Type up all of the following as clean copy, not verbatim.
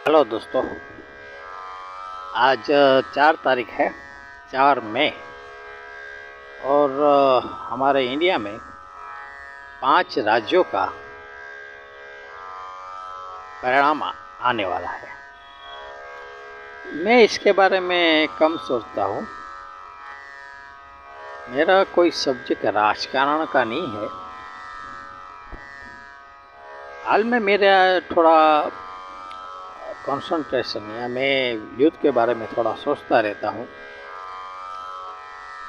Hello दोस्तों। आज 4 तारीख है, 4 मई। और हमारे इंडिया में 5 राज्यों का परिणाम आने वाला है। मैं इसके बारे में कम सोचता हूँ। मेरा कोई सब्जेक्ट राजकारण का नहीं है। हाल में मेरा थोड़ा कंसंट्रेशन या मैं युद्ध के बारे में थोड़ा सोचता रहता हूँ।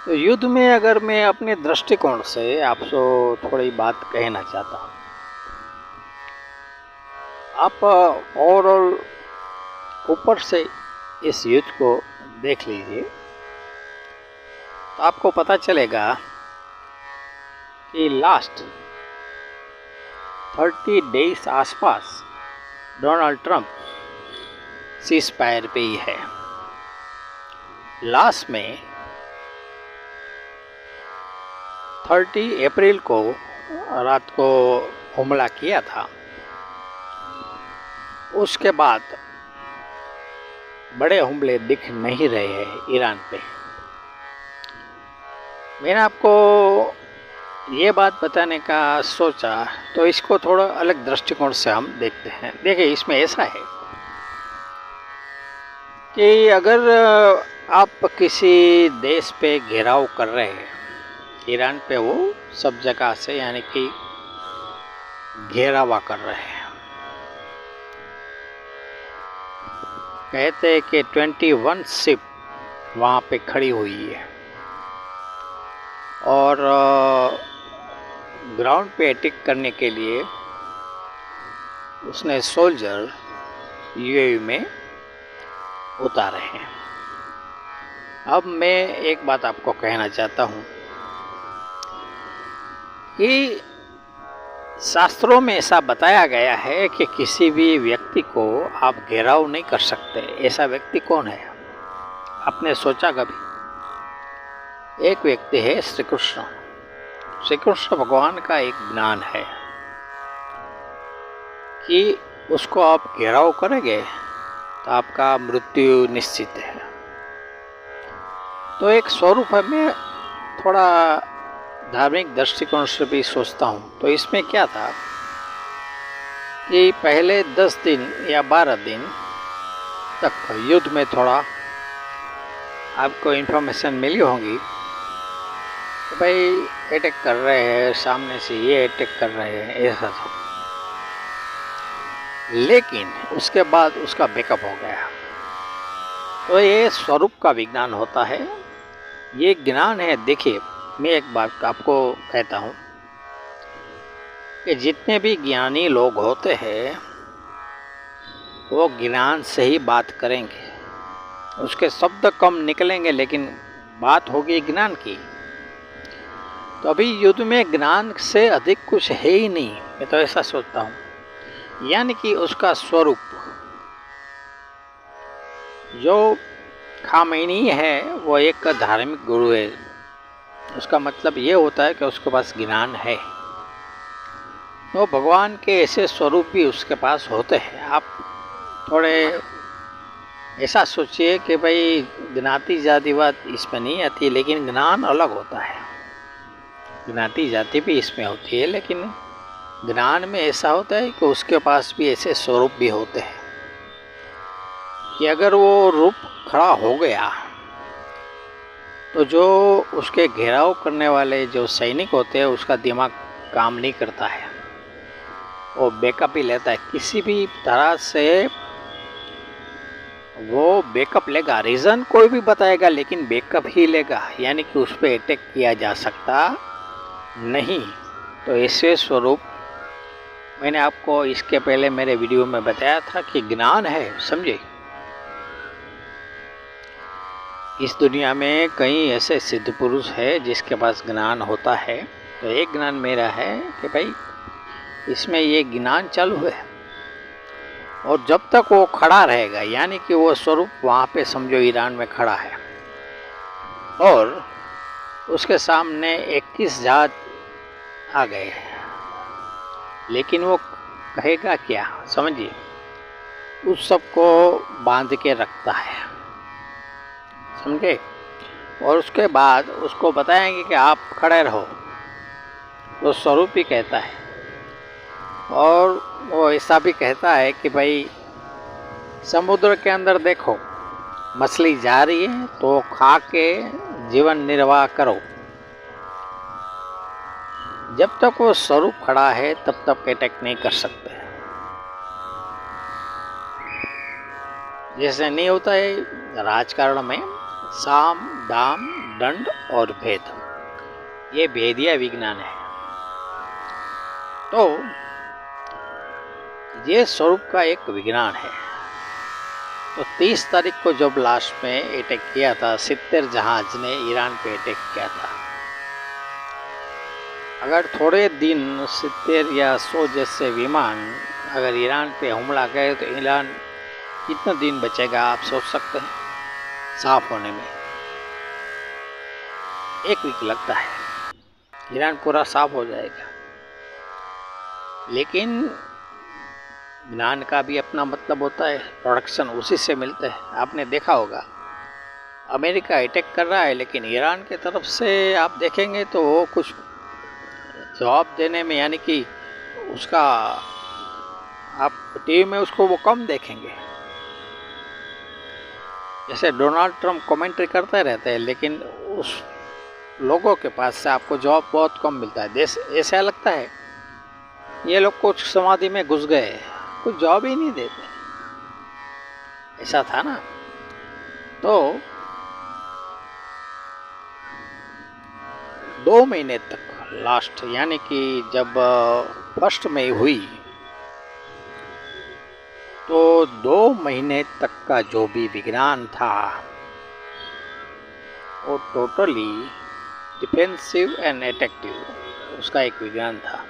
तो युद्ध में अगर मैं अपने दृष्टिकोण से आपसे थोड़ी बात कहना चाहता हूँ। आप ओवरऑल ऊपर से इस युद्ध को देख लीजिए तो आपको पता चलेगा कि लास्ट 30 डेज आसपास डोनाल्ड ट्रंप सीज फायर पे ही है। लास्ट में 30 अप्रैल को रात को हमला किया था। उसके बाद बड़े हमले दिख नहीं रहे हैं ईरान पे। मैंने आपको ये बात बताने का सोचा तो इसको थोड़ा अलग दृष्टिकोण से हम देखते हैं। देखिए, इसमें ऐसा है कि अगर आप किसी देश पे घेराव कर रहे हैं, ईरान पे वो सब जगह से यानी कि घेरावा कर रहे हैं। कहते हैं कि 21 शिप वहाँ पे खड़ी हुई है और ग्राउंड पे अटैक करने के लिए उसने सोल्जर यूएई में उतारे हैं। अब मैं एक बात आपको कहना चाहता हूँ कि शास्त्रों में ऐसा बताया गया है कि किसी भी व्यक्ति को आप घेराव नहीं कर सकते। ऐसा व्यक्ति कौन है? आपने सोचा कभी? एक व्यक्ति है श्री कृष्ण। श्री कृष्ण भगवान का एक ज्ञान है कि उसको आप घेराव करेंगे तो आपका मृत्यु निश्चित है। तो एक स्वरूप है, मैं थोड़ा धार्मिक दृष्टिकोण से भी सोचता हूँ। तो इसमें क्या था कि पहले 10 दिन या 12 दिन तक युद्ध में थोड़ा आपको इन्फॉर्मेशन मिली होगी तो भाई अटैक कर रहे हैं, सामने से ये अटैक कर रहे हैं, ऐसा सब। लेकिन उसके बाद उसका बैकअप हो गया। तो ये स्वरूप का विज्ञान होता है, ये ज्ञान है। देखिए, मैं एक बात आपको कहता हूँ कि जितने भी ज्ञानी लोग होते हैं वो ज्ञान से ही बात करेंगे। उसके शब्द कम निकलेंगे लेकिन बात होगी ज्ञान की। तो अभी युद्ध में ज्ञान से अधिक कुछ है ही नहीं, मैं तो ऐसा सोचता हूँ। यानी कि उसका स्वरूप जो खामेनी है वो एक धार्मिक गुरु है। उसका मतलब ये होता है कि उसके पास ज्ञान है। तो भगवान के ऐसे स्वरूप भी उसके पास होते हैं। आप थोड़े ऐसा सोचिए कि भाई ज्ञाति जातिवाद इसमें नहीं आती, लेकिन ज्ञान अलग होता है। ज्ञाति जाति भी इसमें होती है, लेकिन ज्ञान में ऐसा होता है कि उसके पास भी ऐसे स्वरूप भी होते हैं कि अगर वो रूप खड़ा हो गया तो जो उसके घेराव करने वाले जो सैनिक होते हैं उसका दिमाग काम नहीं करता है, वो बैकअप ही लेता है। किसी भी तरह से वो बैकअप लेगा, रीज़न कोई भी बताएगा लेकिन बैकअप ही लेगा। यानी कि उस पर अटैक किया जा सकता नहीं। तो ऐसे स्वरूप मैंने आपको इसके पहले मेरे वीडियो में बताया था कि ज्ञान है, समझे। इस दुनिया में कई ऐसे सिद्ध पुरुष है जिसके पास ज्ञान होता है। तो एक ज्ञान मेरा है कि भाई इसमें ये ज्ञान चालू है और जब तक वो खड़ा रहेगा, यानी कि वो स्वरूप वहाँ पे समझो ईरान में खड़ा है और उसके सामने 21 जहाज आ गए, लेकिन वो कहेगा क्या, समझिए। उस सब को बांध के रखता है, समझे। और उसके बाद उसको बताएंगे कि आप खड़े रहो, वो स्वरूप ही कहता है। और वो ऐसा भी कहता है कि भाई समुद्र के अंदर देखो, मछली जा रही है तो खा के जीवन निर्वाह करो। जब तक वो स्वरूप खड़ा है तब तक अटैक नहीं कर सकते। जैसे नहीं होता है राजकारण में साम दाम दंड और भेद, ये भेदीय विज्ञान है। तो ये स्वरूप का एक विज्ञान है। तो 30 तारीख को जब लास्ट में अटैक किया था, 70 जहाज ने ईरान पे अटैक किया था। अगर थोड़े दिन 70 या 100 जैसे विमान अगर ईरान पे हमला करे तो ईरान कितना दिन बचेगा, आप सोच सकते हैं साफ होने में। 1 वीक लगता है, ईरान पूरा साफ हो जाएगा। लेकिन ज्ञान का भी अपना मतलब होता है, प्रोडक्शन उसी से मिलता है। आपने देखा होगा अमेरिका अटैक कर रहा है, लेकिन ईरान की तरफ से आप देखेंगे तो वो कुछ जवाब देने में, यानी कि उसका आप टीवी में उसको वो कम देखेंगे। जैसे डोनाल्ड ट्रंप कमेंट्री करते रहते हैं, लेकिन उस लोगों के पास से आपको जवाब बहुत कम मिलता है। देश ऐसा लगता है ये लोग कुछ समाधि में घुस गए, कुछ जवाब ही नहीं देते। ऐसा था ना। तो 2 महीने तक लास्ट, यानी कि जब 1 मई हुई तो 2 महीने तक का जो भी विज्ञान था वो टोटली डिफेंसिव एंड अटैक्टिव, उसका एक विज्ञान था।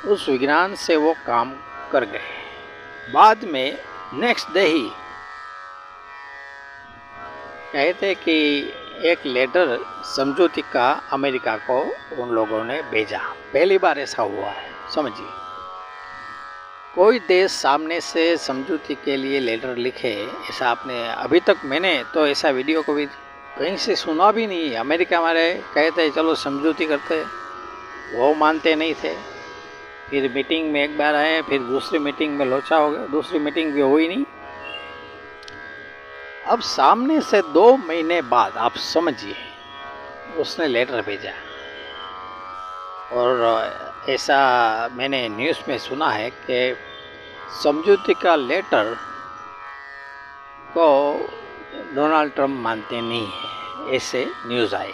उस विज्ञान से वो काम कर गए। बाद में नेक्स्ट डे ही कहते कि एक लेटर समझौते का अमेरिका को उन लोगों ने भेजा। पहली बार ऐसा हुआ है, समझिए। कोई देश सामने से समझौते के लिए लेटर लिखे, ऐसा आपने अभी तक, मैंने तो ऐसा वीडियो को भी कहीं से सुना भी नहीं। अमेरिका हमारे कहते चलो समझौते करते, वो मानते नहीं थे। फिर मीटिंग में एक बार आए, फिर दूसरी मीटिंग में लोचा हो गया, दूसरी मीटिंग भी हुई नहीं। अब सामने से 2 महीने बाद आप समझिए उसने लेटर भेजा। और ऐसा मैंने न्यूज़ में सुना है कि समझौते का लेटर को डोनाल्ड ट्रंप मानते नहीं है, ऐसे न्यूज़ आए।